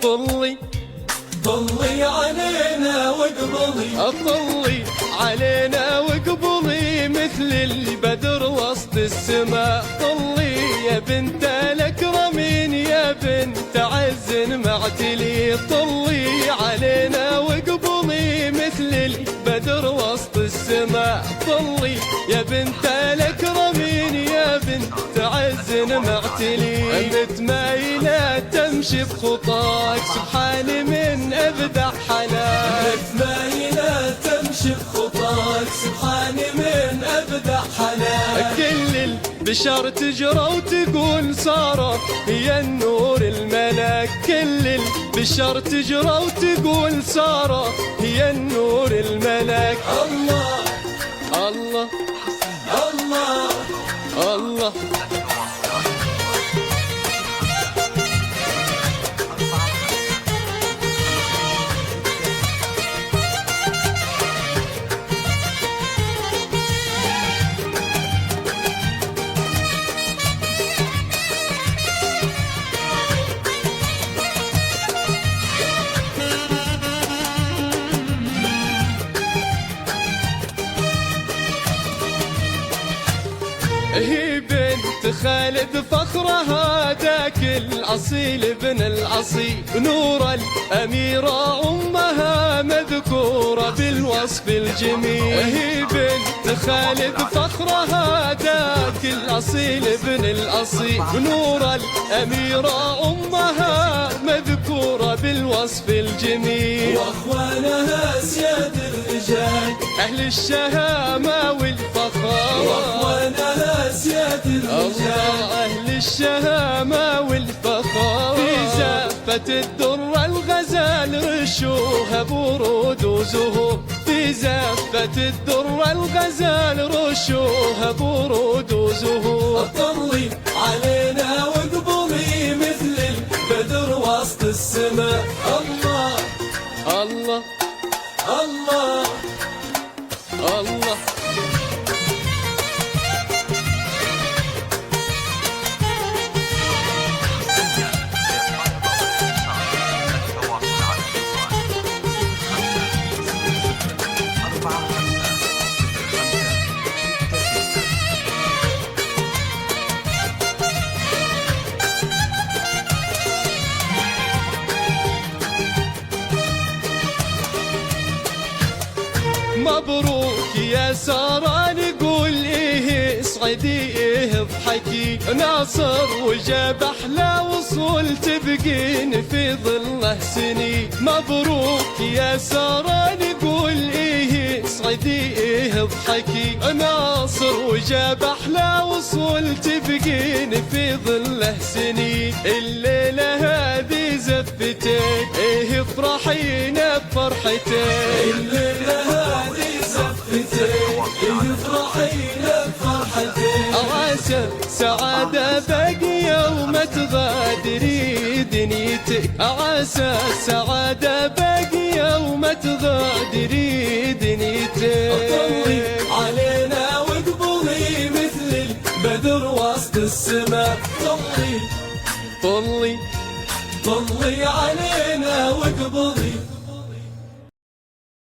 طلي طلي علينا واقبلي، طلي علينا واقبلي مثل البدر وسط السماء. طلي يا بنت الأكرمين يا بنت عز معتلي. طلي علينا واقبلي مثل البدر وسط السماء. طلي يا بنت الأكرمين يا بنت عز معتلي. متمايلة تمشي بخطاك سبحان من أبدع حلاك. متمايلة تمشي بخطاك سبحان من أبدع حلاك. كل البشر تجرى وتقول صارت هي النور الملاك. كل البشر تجرى وتقول صارت هي النور الملاك. الله الله الله الله هي بنت خالد فخرها ذاك الأصيل ابن الأصيل. نور الأميرة أمها مذكورة بالوصف الجميل. هي بنت خالد فخرها ذاك الأصيل ابن الأصيل. نور الأميرة أمها مذكورة بالوصف الجميل. وأخوانها سياد الرجال أهل الشهامة والفخر. وأخوانها سياد الرجال أهل الشهامة والفخر. في زفة الدر الغزال رشوها برود وزهور. في زفة الدر الغزال رشوها برود وزهور. طلي علينا واقبلي مثل البدر وسط السماء. الله الله الله الله مبروك يا سارة نقول ايه اسعدي ايه اضحكي. ناصر وجاب احلى وصول تبقين في ظله سنين. مبروك يا سارة نقول ايه اسعدي ايه اضحكي. ناصر وجاب احلى وصول تبقين في ظله سنين. الليلة هذه زفتك ايه افرحينا بفرحتك. الليلة هذه زفتك يفرحينا بفرحتك. عسى سعادة باقية وما تغادري دنيتك. عسى سعادة باقية وما تغادري دنيتك. طلي علينا واقبلي مثل البدر وسط السماء. طلي طلي طلي علينا واقبلي